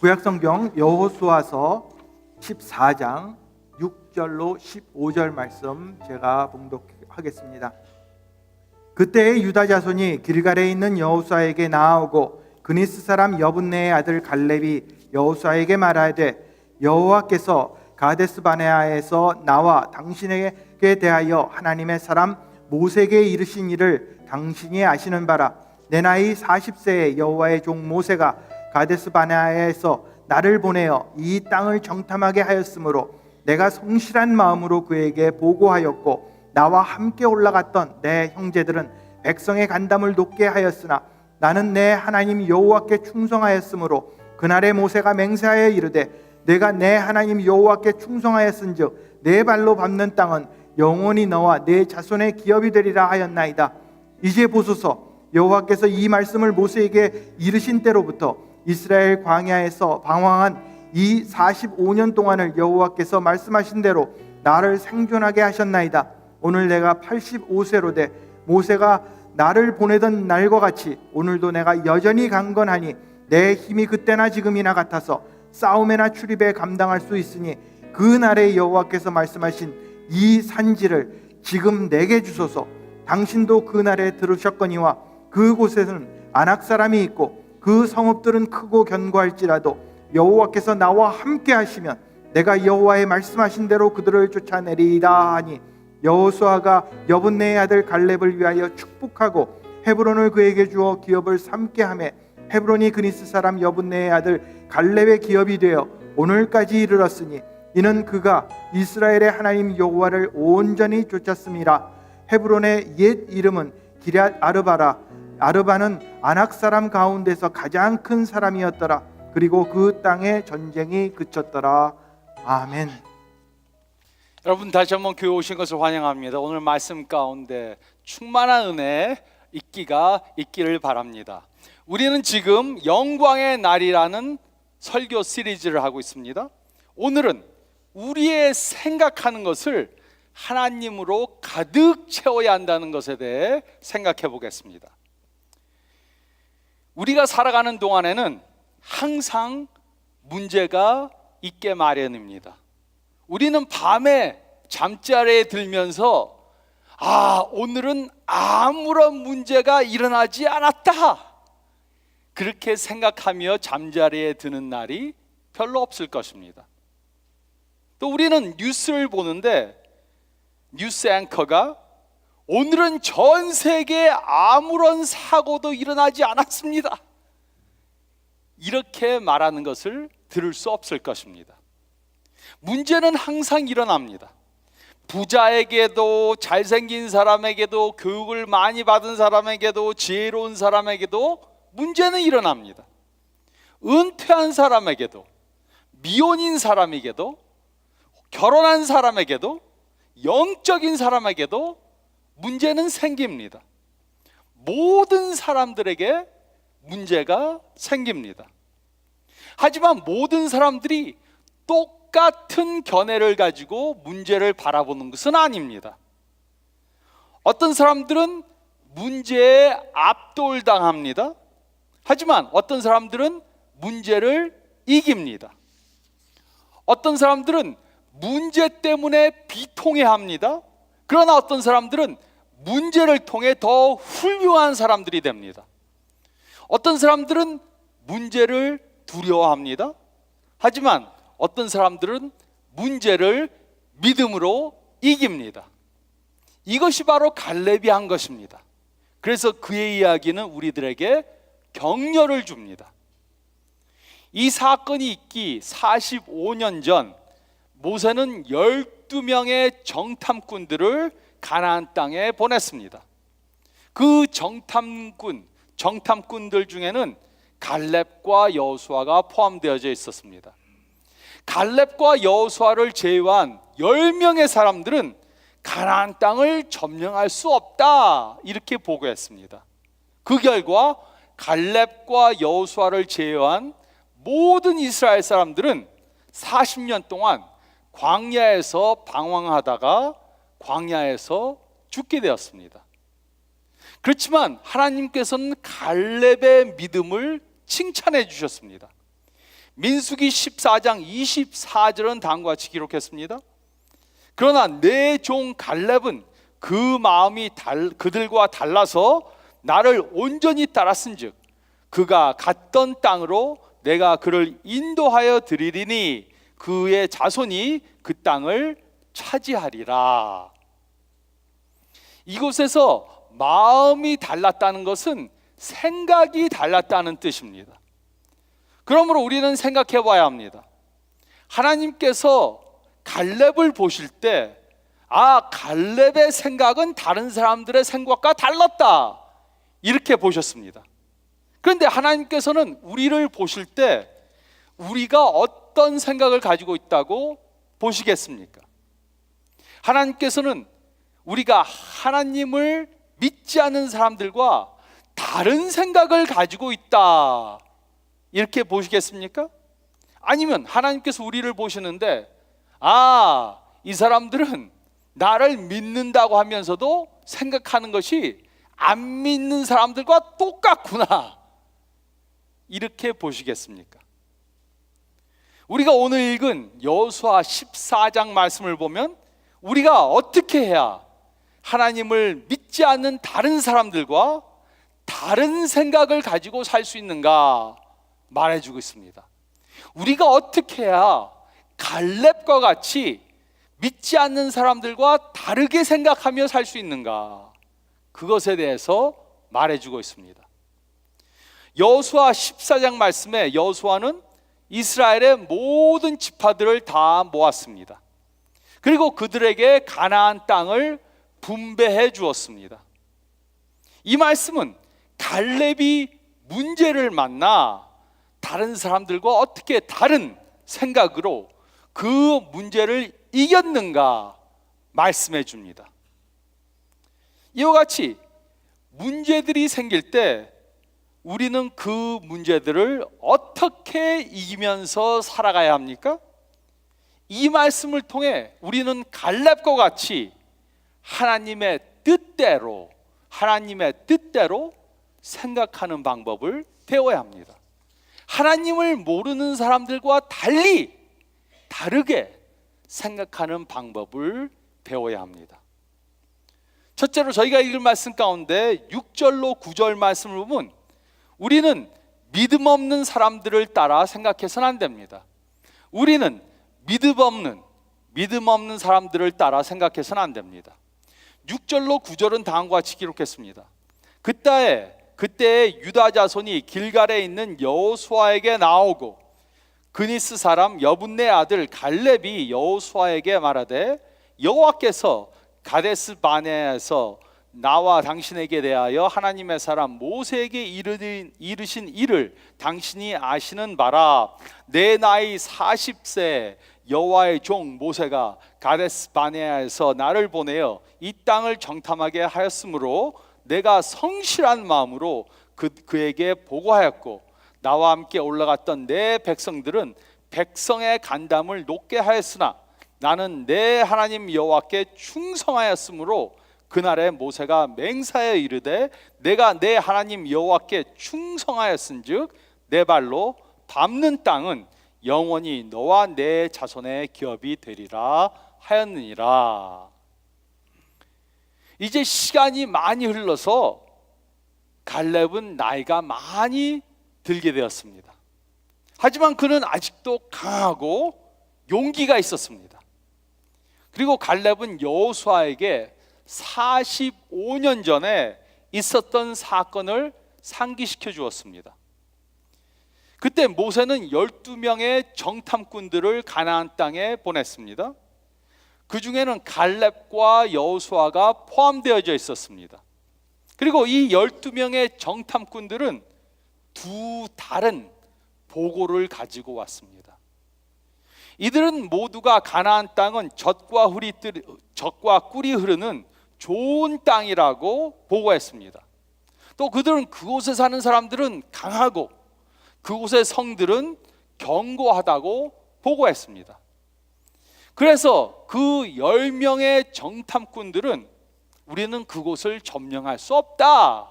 구약성경 여호수아서 14장 6절로 15절 말씀 제가 봉독하겠습니다. 그때 유다 자손이 길갈에 있는 여호수아에게 나아오고 그니스 사람 여분네의 아들 갈렙이 여호수아에게 말하되 여호와께서 가데스 바네아에서 나와 당신에게 대하여 하나님의 사람 모세에게 이르신 일을 당신이 아시는 바라. 내 나이 40세에 여호와의 종 모세가 가데스 바네아에서 나를 보내어 이 땅을 정탐하게 하였으므로 내가 성실한 마음으로 그에게 보고하였고 나와 함께 올라갔던 내 형제들은 백성의 간담을 높게 하였으나 나는 내 하나님 여호와께 충성하였으므로 그날에 모세가 맹세하여 이르되 내가 내 하나님 여호와께 충성하였은즉 내 발로 밟는 땅은 영원히 너와 내 자손의 기업이 되리라 하였나이다. 이제 보소서, 여호와께서 이 말씀을 모세에게 이르신 때로부터 이스라엘 광야에서 방황한 이 45년 동안을 여호와께서 말씀하신 대로 나를 생존하게 하셨나이다. 오늘 내가 85세로 돼 모세가 나를 보내던 날과 같이 오늘도 내가 여전히 강건하니 내 힘이 그때나 지금이나 같아서 싸움에나 출입에 감당할 수 있으니 그 날에 여호와께서 말씀하신 이 산지를 지금 내게 주소서. 당신도 그 날에 들으셨거니와 그곳에는 아낙 사람이 있고 그 성읍들은 크고 견고할지라도 여호와께서 나와 함께 하시면 내가 여호와의 말씀하신 대로 그들을 쫓아내리이다 하니 여호수아가 여분네의 아들 갈렙을 위하여 축복하고 헤브론을 그에게 주어 기업을 삼게 하매 헤브론이 그니스 사람 여분네의 아들 갈렙의 기업이 되어 오늘까지 이르렀으니 이는 그가 이스라엘의 하나님 여호와를 온전히 쫓았음이라. 헤브론의 옛 이름은 기럇 아르바라. 아르바는 아낙 사람 가운데서 가장 큰 사람이었더라. 그리고 그 땅에 전쟁이 그쳤더라. 아멘. 여러분 다시 한번 교회 오신 것을 환영합니다. 오늘 말씀 가운데 충만한 은혜 있기를 바랍니다. 우리는 지금 영광의 날이라는 설교 시리즈를 하고 있습니다. 오늘은 우리의 생각하는 것을 하나님으로 가득 채워야 한다는 것에 대해 생각해 보겠습니다. 우리가 살아가는 동안에는 항상 문제가 있게 마련입니다. 우리는 밤에 잠자리에 들면서 오늘은 아무런 문제가 일어나지 않았다, 그렇게 생각하며 잠자리에 드는 날이 별로 없을 것입니다. 또 우리는 뉴스를 보는데 뉴스 앵커가 오늘은 전 세계에 아무런 사고도 일어나지 않았습니다, 이렇게 말하는 것을 들을 수 없을 것입니다. 문제는 항상 일어납니다. 부자에게도, 잘생긴 사람에게도, 교육을 많이 받은 사람에게도, 지혜로운 사람에게도 문제는 일어납니다. 은퇴한 사람에게도, 미혼인 사람에게도, 결혼한 사람에게도, 영적인 사람에게도 문제는 생깁니다. 모든 사람들에게 문제가 생깁니다. 하지만 모든 사람들이 똑같은 견해를 가지고 문제를 바라보는 것은 아닙니다. 어떤 사람들은 문제에 압도당합니다. 하지만 어떤 사람들은 문제를 이깁니다. 어떤 사람들은 문제 때문에 비통해합니다. 그러나 어떤 사람들은 문제를 통해 더 훌륭한 사람들이 됩니다. 어떤 사람들은 문제를 두려워합니다. 하지만 어떤 사람들은 문제를 믿음으로 이깁니다. 이것이 바로 갈렙이 한 것입니다. 그래서 그의 이야기는 우리들에게 격려를 줍니다. 이 사건이 있기 45년 전 모세는 12명의 정탐꾼들을 가나안 땅에 보냈습니다. 그 정탐꾼들 중에는 갈렙과 여호수아가 포함되어져 있었습니다. 갈렙과 여호수아를 제외한 10명의 사람들은 가나안 땅을 점령할 수 없다, 이렇게 보고했습니다. 그 결과 갈렙과 여호수아를 제외한 모든 이스라엘 사람들은 40년 동안 광야에서 방황하다가 광야에서 죽게 되었습니다. 그렇지만 하나님께서는 갈렙의 믿음을 칭찬해 주셨습니다. 민수기 14장 24절은 다음과 같이 기록했습니다. 그러나 내 종 갈렙은 그 마음이 그들과 달라서 나를 온전히 따랐은즉 그가 갔던 땅으로 내가 그를 인도하여 드리리니 그의 자손이 그 땅을 차지하리라. 이곳에서 마음이 달랐다는 것은 생각이 달랐다는 뜻입니다. 그러므로 우리는 생각해 봐야 합니다. 하나님께서 갈렙을 보실 때 갈렙의 생각은 다른 사람들의 생각과 달랐다, 이렇게 보셨습니다. 그런데 하나님께서는 우리를 보실 때 우리가 어떤 생각을 가지고 있다고 보시겠습니까? 하나님께서는 우리가 하나님을 믿지 않는 사람들과 다른 생각을 가지고 있다, 이렇게 보시겠습니까? 아니면 하나님께서 우리를 보시는데 이 사람들은 나를 믿는다고 하면서도 생각하는 것이 안 믿는 사람들과 똑같구나, 이렇게 보시겠습니까? 우리가 오늘 읽은 여호수아 14장 말씀을 보면 우리가 어떻게 해야 하나님을 믿지 않는 다른 사람들과 다른 생각을 가지고 살 수 있는가 말해주고 있습니다. 우리가 어떻게 해야 갈렙과 같이 믿지 않는 사람들과 다르게 생각하며 살 수 있는가, 그것에 대해서 말해주고 있습니다. 여호수아 14장 말씀에 여호수아는 이스라엘의 모든 지파들을 다 모았습니다. 그리고 그들에게 가나안 땅을 분배해 주었습니다. 이 말씀은 갈렙이 문제를 만나 다른 사람들과 어떻게 다른 생각으로 그 문제를 이겼는가 말씀해 줍니다. 이와 같이 문제들이 생길 때 우리는 그 문제들을 어떻게 이기면서 살아가야 합니까? 이 말씀을 통해 우리는 갈렙과 같이 하나님의 뜻대로 생각하는 방법을 배워야 합니다. 하나님을 모르는 사람들과 다르게 생각하는 방법을 배워야 합니다. 첫째로 저희가 읽을 말씀 가운데 6절로 9절 말씀을 보면 우리는 믿음 없는 사람들을 따라 생각해서는 안 됩니다. 우리는 믿음 없는 사람들을 따라 생각해서는 안 됩니다. 6절로 9절은 다음과 같이 기록했습니다. 그때 유다 자손이 길갈에 있는 여호수아에게 나오고 그니스 사람 여분네 아들 갈렙이 여호수아에게 말하되 여호와께서 가데스 바네아에서 나와 당신에게 대하여 하나님의 사람 모세에게 이르신 일을 당신이 아시는 바라. 내 나이 40세 여호와의 종 모세가 가데스 바네아에서 나를 보내어 이 땅을 정탐하게 하였으므로 내가 성실한 마음으로 그에게 보고하였고 나와 함께 올라갔던 내 백성들은 백성의 간담을 높게 하였으나 나는 내 하나님 여호와께 충성하였으므로 그날에 모세가 맹세하여 이르되 내가 내 하나님 여호와께 충성하였은즉 내 발로 밟는 땅은 영원히 너와 내 자손의 기업이 되리라 하였느니라. 이제 시간이 많이 흘러서 갈렙은 나이가 많이 들게 되었습니다. 하지만 그는 아직도 강하고 용기가 있었습니다. 그리고 갈렙은 여호수아에게 45년 전에 있었던 사건을 상기시켜 주었습니다. 그때 모세는 12명의 정탐꾼들을 가나안 땅에 보냈습니다. 그 중에는 갈렙과 여호수아가 포함되어져 있었습니다. 그리고 이 12명의 정탐꾼들은 두 다른 보고를 가지고 왔습니다. 이들은 모두가 가나안 땅은 젖과 꿀이 흐르는 좋은 땅이라고 보고했습니다. 또 그들은 그곳에 사는 사람들은 강하고 그곳의 성들은 견고하다고 보고했습니다. 그래서 그 10명의 정탐꾼들은 우리는 그곳을 점령할 수 없다,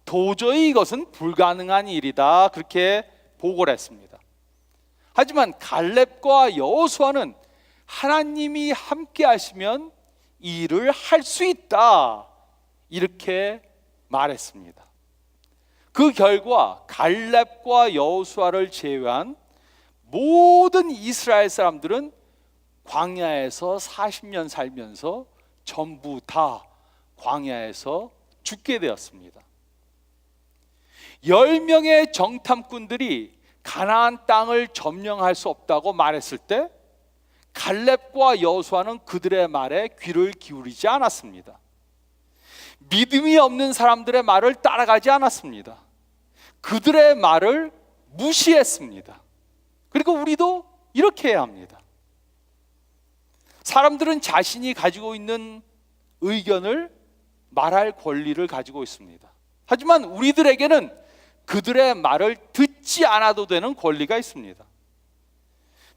도저히 이것은 불가능한 일이다, 그렇게 보고를 했습니다. 하지만 갈렙과 여호수아는 하나님이 함께 하시면 이 일을 할 수 있다, 이렇게 말했습니다. 그 결과 갈렙과 여호수아를 제외한 모든 이스라엘 사람들은 광야에서 40년 살면서 전부 다 광야에서 죽게 되었습니다. 10명의 정탐꾼들이 가나안 땅을 점령할 수 없다고 말했을 때 갈렙과 여호수아는 그들의 말에 귀를 기울이지 않았습니다. 믿음이 없는 사람들의 말을 따라가지 않았습니다. 그들의 말을 무시했습니다. 그리고 우리도 이렇게 해야 합니다. 사람들은 자신이 가지고 있는 의견을 말할 권리를 가지고 있습니다. 하지만 우리들에게는 그들의 말을 듣지 않아도 되는 권리가 있습니다.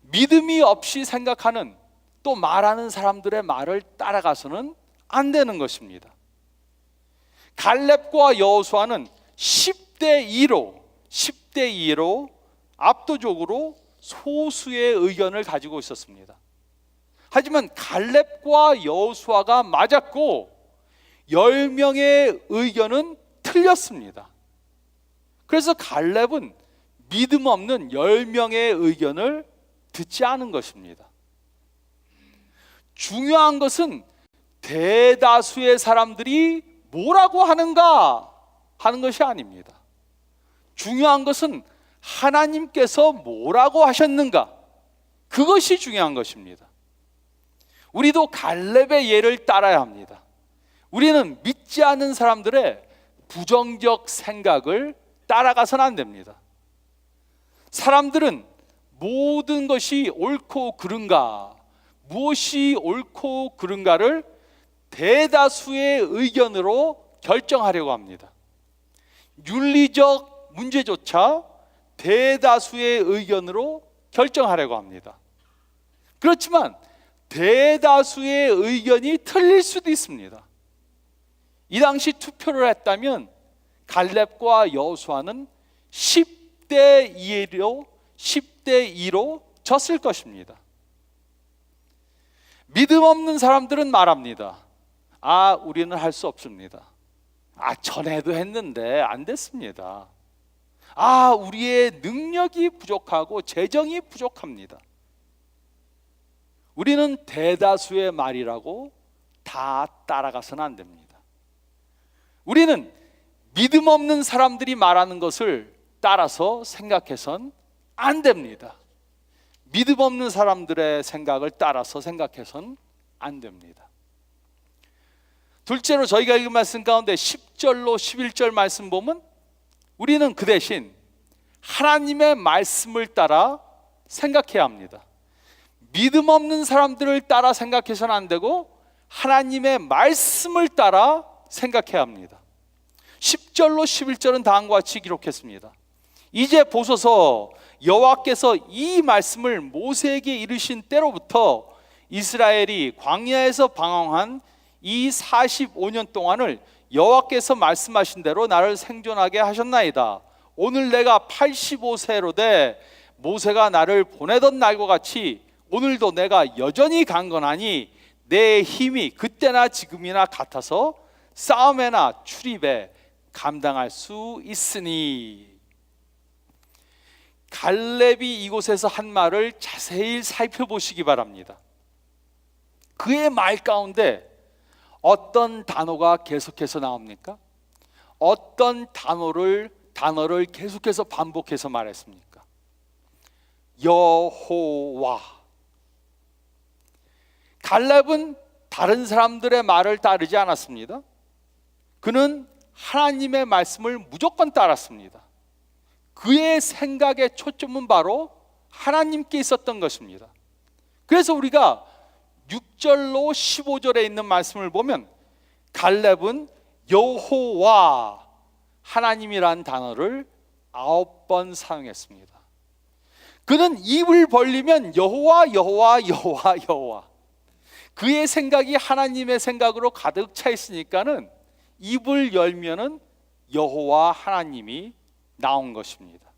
믿음이 없이 생각하는, 또 말하는 사람들의 말을 따라가서는 안 되는 것입니다. 갈렙과 여호수아는 10대 2로 압도적으로 소수의 의견을 가지고 있었습니다. 하지만 갈렙과 여호수아가 맞았고 10명의 의견은 틀렸습니다. 그래서 갈렙은 믿음 없는 10명의 의견을 듣지 않은 것입니다. 중요한 것은 대다수의 사람들이 뭐라고 하는가 하는 것이 아닙니다. 중요한 것은 하나님께서 뭐라고 하셨는가, 그것이 중요한 것입니다. 우리도 갈렙의 예를 따라야 합니다. 우리는 믿지 않는 사람들의 부정적 생각을 따라가서는 안 됩니다. 사람들은 모든 것이 옳고 그른가, 무엇이 옳고 그른가를 대다수의 의견으로 결정하려고 합니다. 윤리적 문제조차 대다수의 의견으로 결정하려고 합니다. 그렇지만 대다수의 의견이 틀릴 수도 있습니다. 이 당시 투표를 했다면 갈렙과 여호수아는 10대 2로 졌을 것입니다. 믿음 없는 사람들은 말합니다. 우리는 할 수 없습니다. 전에도 했는데 안 됐습니다. 우리의 능력이 부족하고 재정이 부족합니다. 우리는 대다수의 말이라고 다 따라가서는 안 됩니다. 우리는 믿음 없는 사람들이 말하는 것을 따라서 생각해선 안 됩니다. 믿음 없는 사람들의 생각을 따라서 생각해선 안 됩니다. 둘째로 저희가 읽은 말씀 가운데 10절로 11절 말씀 보면 우리는 그 대신 하나님의 말씀을 따라 생각해야 합니다. 믿음 없는 사람들을 따라 생각해서는 안 되고 하나님의 말씀을 따라 생각해야 합니다. 10절로 11절은 다음과 같이 기록했습니다. 이제 보소서, 여호와께서 이 말씀을 모세에게 이르신 때로부터 이스라엘이 광야에서 방황한 이 45년 동안을 여호와께서 말씀하신 대로 나를 생존하게 하셨나이다. 오늘 내가 85세로 돼 모세가 나를 보내던 날과 같이 오늘도 내가 여전히 강건하니 내 힘이 그때나 지금이나 같아서 싸움에나 출입에 감당할 수 있으니. 갈렙이 이곳에서 한 말을 자세히 살펴보시기 바랍니다. 그의 말 가운데 어떤 단어가 계속해서 나옵니까? 어떤 단어를 계속해서 반복해서 말했습니까? 여호와. 갈렙은 다른 사람들의 말을 따르지 않았습니다. 그는 하나님의 말씀을 무조건 따랐습니다. 그의 생각의 초점은 바로 하나님께 있었던 것입니다. 그래서 우리가 6절로 15절에 있는 말씀을 보면 갈렙은 여호와, 하나님이란 단어를 9번 사용했습니다. 그는 입을 벌리면 여호와 여호와 여호와 여호와, 그의 생각이 하나님의 생각으로 가득 차 있으니까는 입을 열면은 여호와 하나님이 나온 것입니다.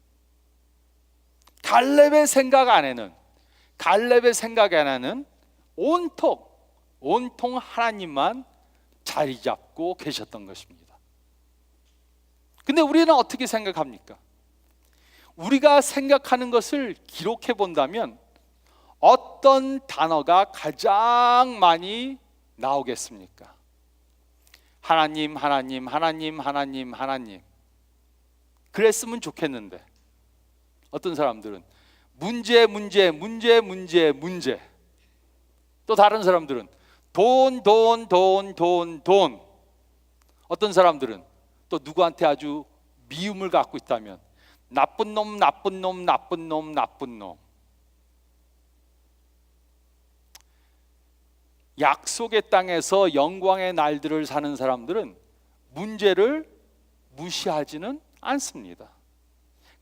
갈렙의 생각 안에는 온통 하나님만 자리 잡고 계셨던 것입니다. 근데 우리는 어떻게 생각합니까? 우리가 생각하는 것을 기록해 본다면 어떤 단어가 가장 많이 나오겠습니까? 하나님, 하나님, 하나님, 하나님, 하나님. 그랬으면 좋겠는데 어떤 사람들은 문제, 문제, 문제, 문제, 문제. 또 다른 사람들은 돈, 돈, 돈, 돈, 돈. 어떤 사람들은 또 누구한테 아주 미움을 갖고 있다면 나쁜 놈, 나쁜 놈, 나쁜 놈, 나쁜 놈. 약속의 땅에서 영광의 날들을 사는 사람들은 문제를 무시하지는 않습니다.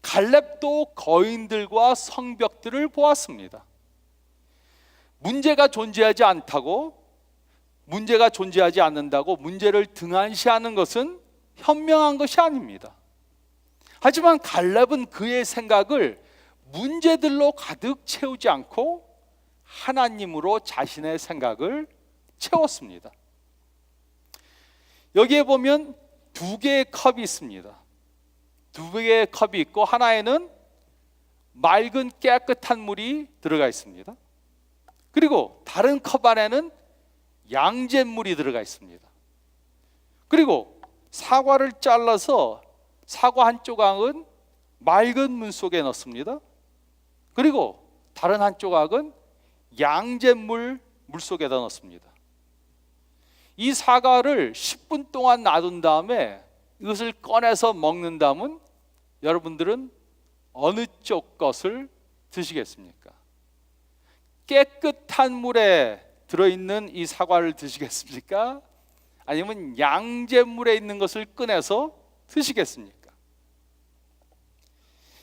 갈렙도 거인들과 성벽들을 보았습니다. 문제가 존재하지 않는다고 문제를 등한시하는 것은 현명한 것이 아닙니다. 하지만 갈렙은 그의 생각을 문제들로 가득 채우지 않고 하나님으로 자신의 생각을 채웠습니다. 여기에 보면 두 개의 컵이 있습니다. 두 개의 컵이 있고 하나에는 맑은 깨끗한 물이 들어가 있습니다. 그리고 다른 컵 안에는 양잿물이 들어가 있습니다. 그리고 사과를 잘라서 사과 한 조각은 맑은 물 속에 넣습니다. 그리고 다른 한 조각은 양잿물 속에다 넣습니다. 이 사과를 10분 동안 놔둔 다음에 이것을 꺼내서 먹는다면 여러분들은 어느 쪽 것을 드시겠습니까? 깨끗한 물에 들어있는 이 사과를 드시겠습니까? 아니면 양잿물에 있는 것을 꺼내서 드시겠습니까?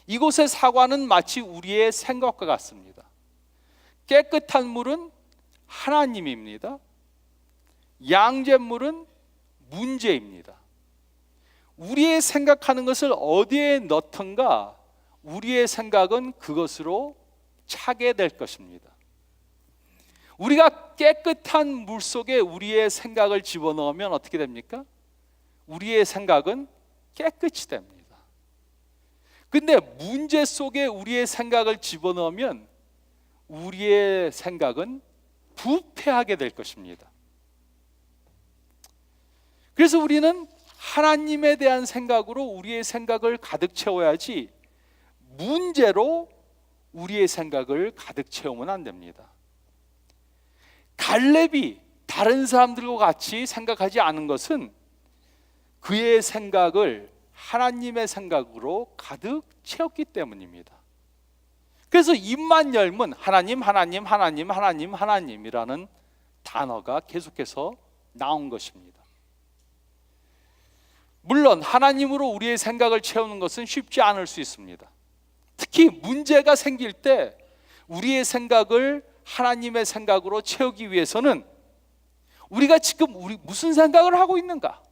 이곳의 사과는 마치 우리의 생각과 같습니다. 깨끗한 물은 하나님입니다. 양잿물은 문제입니다. 우리의 생각하는 것을 어디에 넣던가 우리의 생각은 그것으로 차게 될 것입니다. 우리가 깨끗한 물 속에 우리의 생각을 집어넣으면 어떻게 됩니까? 우리의 생각은 깨끗이 됩니다. 근데 문제 속에 우리의 생각을 집어넣으면 우리의 생각은 부패하게 될 것입니다. 그래서 우리는 하나님에 대한 생각으로 우리의 생각을 가득 채워야지 문제로 우리의 생각을 가득 채우면 안 됩니다. 갈렙이 다른 사람들과 같이 생각하지 않은 것은 그의 생각을 하나님의 생각으로 가득 채웠기 때문입니다. 그래서 입만 열면 하나님, 하나님, 하나님, 하나님, 하나님이라는 단어가 계속해서 나온 것입니다. 물론 하나님으로 우리의 생각을 채우는 것은 쉽지 않을 수 있습니다. 특히 문제가 생길 때 우리의 생각을 하나님의 생각으로 채우기 위해서는 우리가 지금 무슨 생각을 하고 있는가?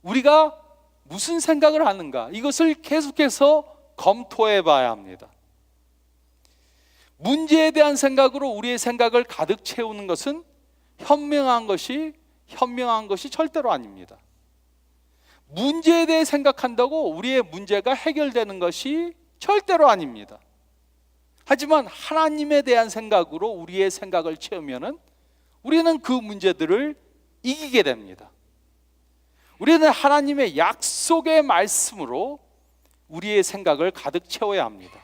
우리가 무슨 생각을 하는가? 이것을 계속해서 검토해 봐야 합니다. 문제에 대한 생각으로 우리의 생각을 가득 채우는 것은 현명한 것이 절대로 아닙니다. 문제에 대해 생각한다고 우리의 문제가 해결되는 것이 절대로 아닙니다. 하지만 하나님에 대한 생각으로 우리의 생각을 채우면은 우리는 그 문제들을 이기게 됩니다. 우리는 하나님의 약속의 말씀으로 우리의 생각을 가득 채워야 합니다.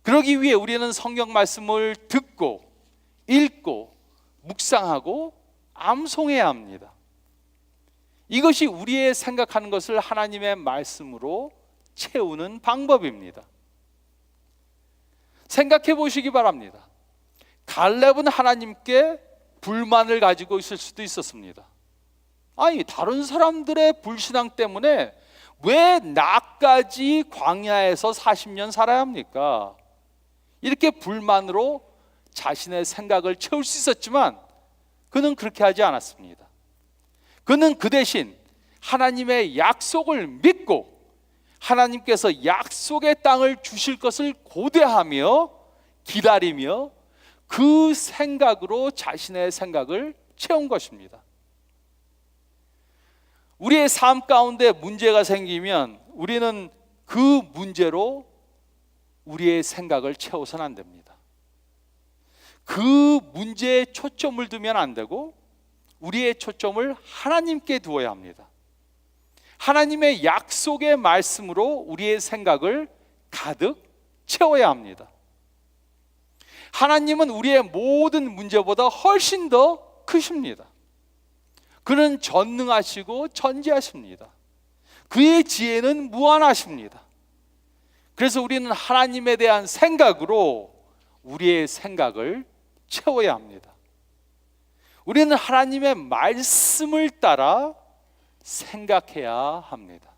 그러기 위해 우리는 성경 말씀을 듣고 읽고 묵상하고 암송해야 합니다. 이것이 우리의 생각하는 것을 하나님의 말씀으로 채우는 방법입니다. 생각해 보시기 바랍니다. 갈렙은 하나님께 불만을 가지고 있을 수도 있었습니다. 아니, 다른 사람들의 불신앙 때문에 왜 나까지 광야에서 40년 살아야 합니까? 이렇게 불만으로 자신의 생각을 채울 수 있었지만 그는 그렇게 하지 않았습니다. 그는 그 대신 하나님의 약속을 믿고 하나님께서 약속의 땅을 주실 것을 고대하며 기다리며 그 생각으로 자신의 생각을 채운 것입니다. 우리의 삶 가운데 문제가 생기면 우리는 그 문제로 우리의 생각을 채워서는 안 됩니다. 그 문제에 초점을 두면 안 되고 우리의 초점을 하나님께 두어야 합니다. 하나님의 약속의 말씀으로 우리의 생각을 가득 채워야 합니다. 하나님은 우리의 모든 문제보다 훨씬 더 크십니다. 그는 전능하시고 전지하십니다. 그의 지혜는 무한하십니다. 그래서 우리는 하나님에 대한 생각으로 우리의 생각을 채워야 합니다. 우리는 하나님의 말씀을 따라 생각해야 합니다.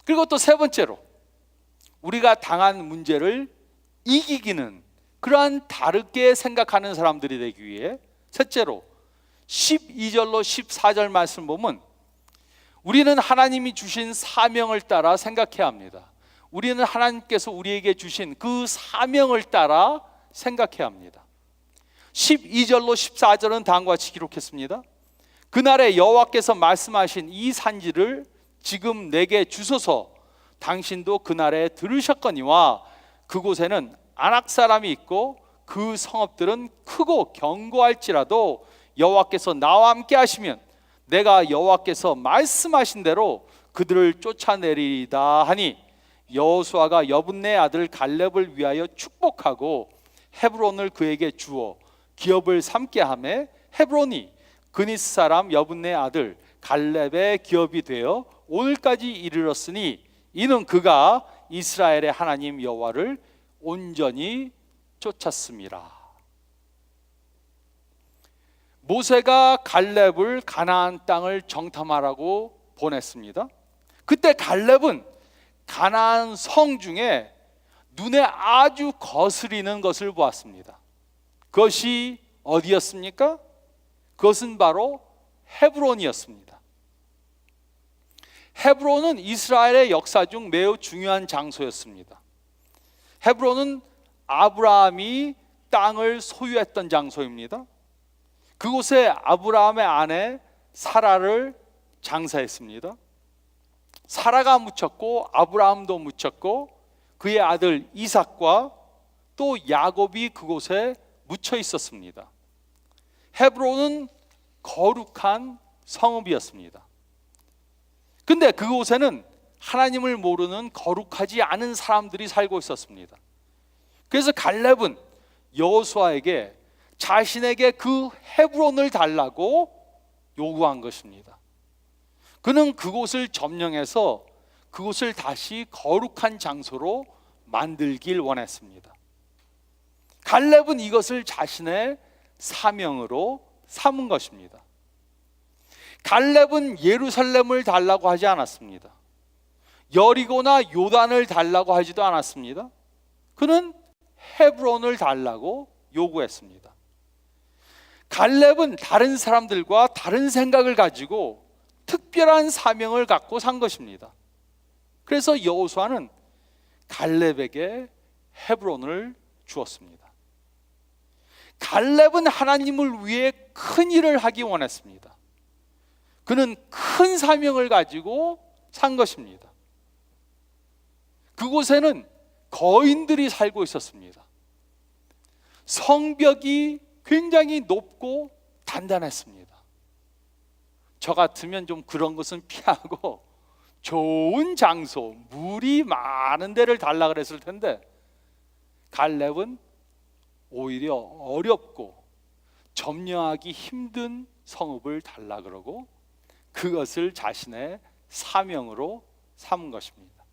그리고 또 세 번째로, 우리가 당한 문제를 이기기는 그러한 다르게 생각하는 사람들이 되기 위해 셋째로 12절로 14절 말씀 보면 우리는 하나님이 주신 사명을 따라 생각해야 합니다. 우리는 하나님께서 우리에게 주신 그 사명을 따라 생각해야 합니다. 12절로 14절은 다음과 같이 기록했습니다. 그날에 여호와께서 말씀하신 이 산지를 지금 내게 주소서. 당신도 그날에 들으셨거니와 그곳에는 아낙 사람이 있고 그 성읍들은 크고 견고할지라도 여호와께서 나와 함께 하시면 내가 여호와께서 말씀하신 대로 그들을 쫓아내리다 하니 여호수아가 여분네 아들 갈렙을 위하여 축복하고 헤브론을 그에게 주어 기업을 삼게 하매 헤브론이 그니스 사람 여분네 아들 갈렙의 기업이 되어 오늘까지 이르렀으니 이는 그가 이스라엘의 하나님 여호와를 온전히 쫓았습니다. 모세가 갈렙을 가나안 땅을 정탐하라고 보냈습니다. 그때 갈렙은 가나안 성 중에 눈에 아주 거스리는 것을 보았습니다. 그것이 어디였습니까? 그것은 바로 헤브론이었습니다. 헤브론은 이스라엘의 역사 중 매우 중요한 장소였습니다. 헤브론은 아브라함이 땅을 소유했던 장소입니다. 그곳에 아브라함의 아내 사라를 장사했습니다. 사라가 묻혔고 아브라함도 묻혔고 그의 아들 이삭과 또 야곱이 그곳에 묻혀 있었습니다. 헤브론은 거룩한 성읍이었습니다. 근데 그곳에는 하나님을 모르는 거룩하지 않은 사람들이 살고 있었습니다. 그래서 갈렙은 여호수아에게 자신에게 그 헤브론을 달라고 요구한 것입니다. 그는 그곳을 점령해서 그곳을 다시 거룩한 장소로 만들길 원했습니다. 갈렙은 이것을 자신의 사명으로 삼은 것입니다. 갈렙은 예루살렘을 달라고 하지 않았습니다. 여리고나 요단을 달라고 하지도 않았습니다. 그는 헤브론을 달라고 요구했습니다. 갈렙은 다른 사람들과 다른 생각을 가지고 특별한 사명을 갖고 산 것입니다. 그래서 여호수아는 갈렙에게 헤브론을 주었습니다. 갈렙은 하나님을 위해 큰 일을 하기 원했습니다. 그는 큰 사명을 가지고 산 것입니다. 그곳에는 거인들이 살고 있었습니다. 성벽이 굉장히 높고 단단했습니다. 저 같으면 좀 그런 것은 피하고 좋은 장소, 물이 많은 데를 달라 그랬을 텐데 갈렙은 오히려 어렵고 점령하기 힘든 성읍을 달라 그러고 그것을 자신의 사명으로 삼은 것입니다.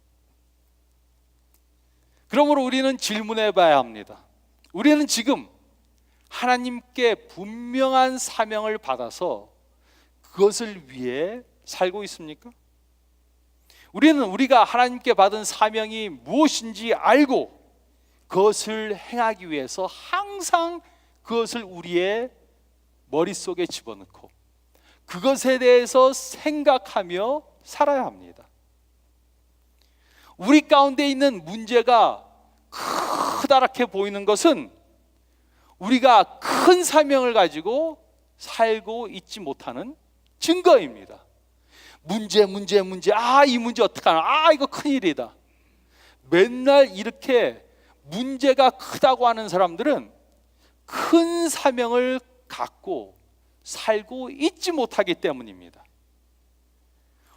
그러므로 우리는 질문해 봐야 합니다. 우리는 지금 하나님께 분명한 사명을 받아서 그것을 위해 살고 있습니까? 우리는 우리가 하나님께 받은 사명이 무엇인지 알고 그것을 행하기 위해서 항상 그것을 우리의 머릿속에 집어넣고 그것에 대해서 생각하며 살아야 합니다. 우리 가운데 있는 문제가 크다랗게 보이는 것은 우리가 큰 사명을 가지고 살고 있지 못하는 증거입니다. 문제. 이 문제 어떡하나? 이거 큰일이다. 맨날 이렇게 문제가 크다고 하는 사람들은 큰 사명을 갖고 살고 있지 못하기 때문입니다.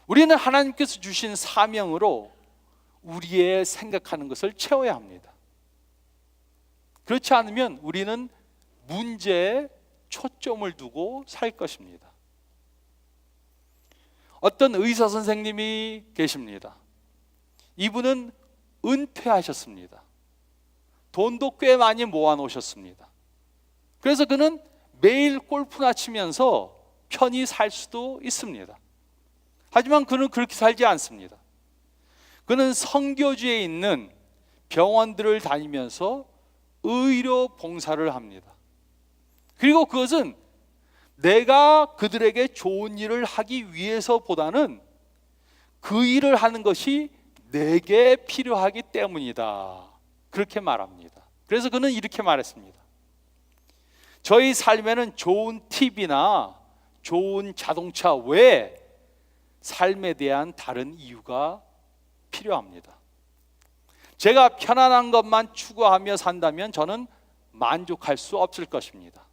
우리는 하나님께서 주신 사명으로 우리의 생각하는 것을 채워야 합니다. 그렇지 않으면 우리는 문제에 초점을 두고 살 것입니다. 어떤 의사 선생님이 계십니다. 이분은 은퇴하셨습니다. 돈도 꽤 많이 모아 놓으셨습니다. 그래서 그는 매일 골프나 치면서 편히 살 수도 있습니다. 하지만 그는 그렇게 살지 않습니다. 그는 선교지에 있는 병원들을 다니면서 의료 봉사를 합니다. 그리고 그것은 내가 그들에게 좋은 일을 하기 위해서보다는 그 일을 하는 것이 내게 필요하기 때문이다. 그렇게 말합니다. 그래서 그는 이렇게 말했습니다. 저희 삶에는 좋은 TV나 좋은 자동차 외에 삶에 대한 다른 이유가 필요합니다. 제가 편안한 것만 추구하며 산다면 저는 만족할 수 없을 것입니다.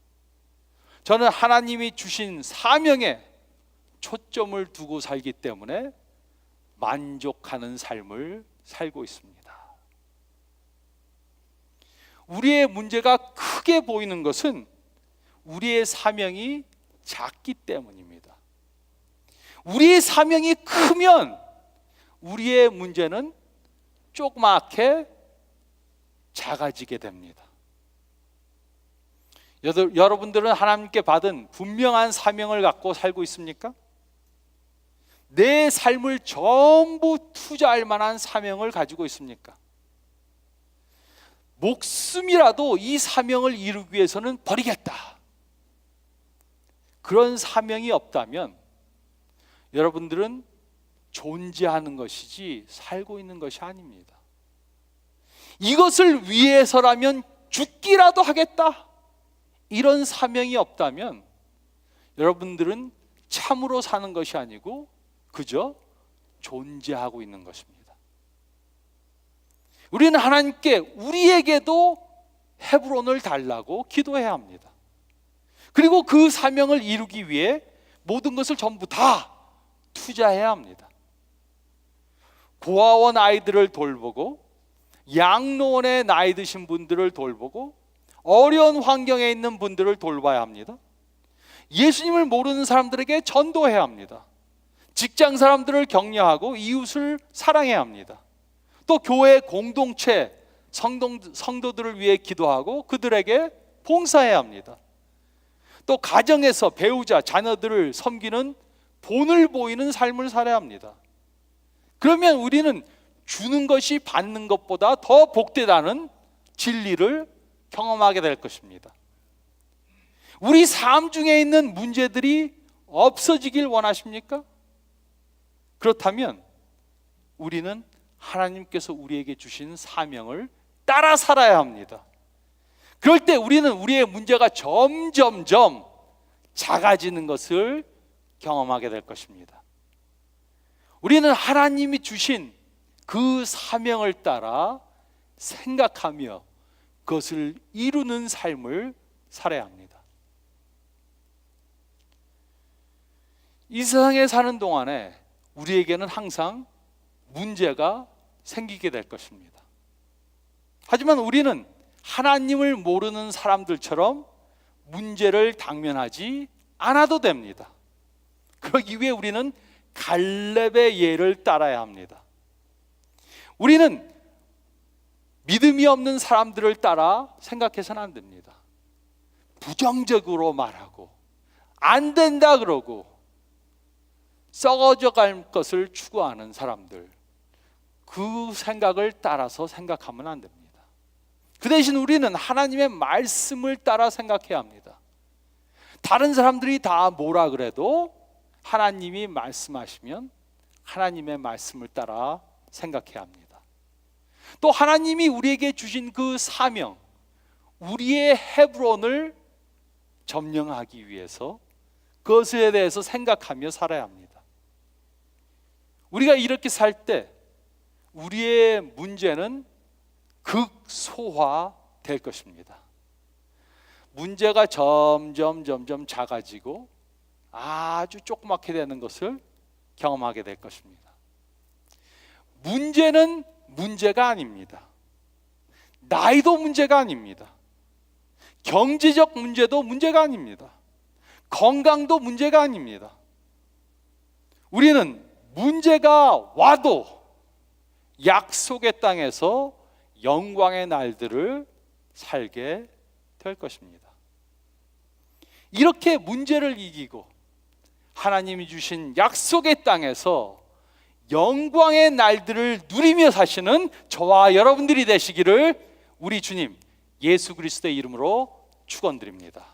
저는 하나님이 주신 사명에 초점을 두고 살기 때문에 만족하는 삶을 살고 있습니다. 우리의 문제가 크게 보이는 것은 우리의 사명이 작기 때문입니다. 우리의 사명이 크면 우리의 문제는 조그맣게 작아지게 됩니다. 여러분들은 하나님께 받은 분명한 사명을 갖고 살고 있습니까? 내 삶을 전부 투자할 만한 사명을 가지고 있습니까? 목숨이라도 이 사명을 이루기 위해서는 버리겠다. 그런 사명이 없다면 여러분들은 존재하는 것이지 살고 있는 것이 아닙니다. 이것을 위해서라면 죽기라도 하겠다. 이런 사명이 없다면 여러분들은 참으로 사는 것이 아니고 그저 존재하고 있는 것입니다. 우리는 하나님께 우리에게도 헤브론을 달라고 기도해야 합니다. 그리고 그 사명을 이루기 위해 모든 것을 전부 다 투자해야 합니다. 고아원 아이들을 돌보고 양로원에 나이 드신 분들을 돌보고 어려운 환경에 있는 분들을 돌봐야 합니다. 예수님을 모르는 사람들에게 전도해야 합니다. 직장 사람들을 격려하고 이웃을 사랑해야 합니다. 또 교회 공동체 성도들을 위해 기도하고 그들에게 봉사해야 합니다. 또 가정에서 배우자, 자녀들을 섬기는 본을 보이는 삶을 살아야 합니다. 그러면 우리는 주는 것이 받는 것보다 더 복되다는 진리를 경험하게 될 것입니다. 우리 삶 중에 있는 문제들이 없어지길 원하십니까? 그렇다면 우리는 하나님께서 우리에게 주신 사명을 따라 살아야 합니다. 그럴 때 우리는 우리의 문제가 점점점 작아지는 것을 경험하게 될 것입니다. 우리는 하나님이 주신 그 사명을 따라 생각하며 그것을 이루는 삶을 살아야 합니다. 이 세상에 사는 동안에 우리에게는 항상 문제가 생기게 될 것입니다. 하지만 우리는 하나님을 모르는 사람들처럼 문제를 당면하지 않아도 됩니다. 그러기 위해 우리는 갈렙의 예를 따라야 합니다. 우리는 믿음이 없는 사람들을 따라 생각해서는 안 됩니다. 부정적으로 말하고 안 된다 그러고 썩어져 갈 것을 추구하는 사람들, 그 생각을 따라서 생각하면 안 됩니다. 그 대신 우리는 하나님의 말씀을 따라 생각해야 합니다. 다른 사람들이 다 뭐라 그래도 하나님이 말씀하시면 하나님의 말씀을 따라 생각해야 합니다. 또 하나님이 우리에게 주신 그 사명, 우리의 헤브론을 점령하기 위해서 그것에 대해서 생각하며 살아야 합니다. 우리가 이렇게 살 때 우리의 문제는 극소화될 것입니다. 문제가 점점 작아지고 아주 조그맣게 되는 것을 경험하게 될 것입니다. 문제는 문제가 아닙니다. 나이도 문제가 아닙니다. 경제적 문제도 문제가 아닙니다. 건강도 문제가 아닙니다. 우리는 문제가 와도 약속의 땅에서 영광의 날들을 살게 될 것입니다. 이렇게 문제를 이기고 하나님이 주신 약속의 땅에서 영광의 날들을 누리며 사시는 저와 여러분들이 되시기를 우리 주님 예수 그리스도의 이름으로 축원드립니다.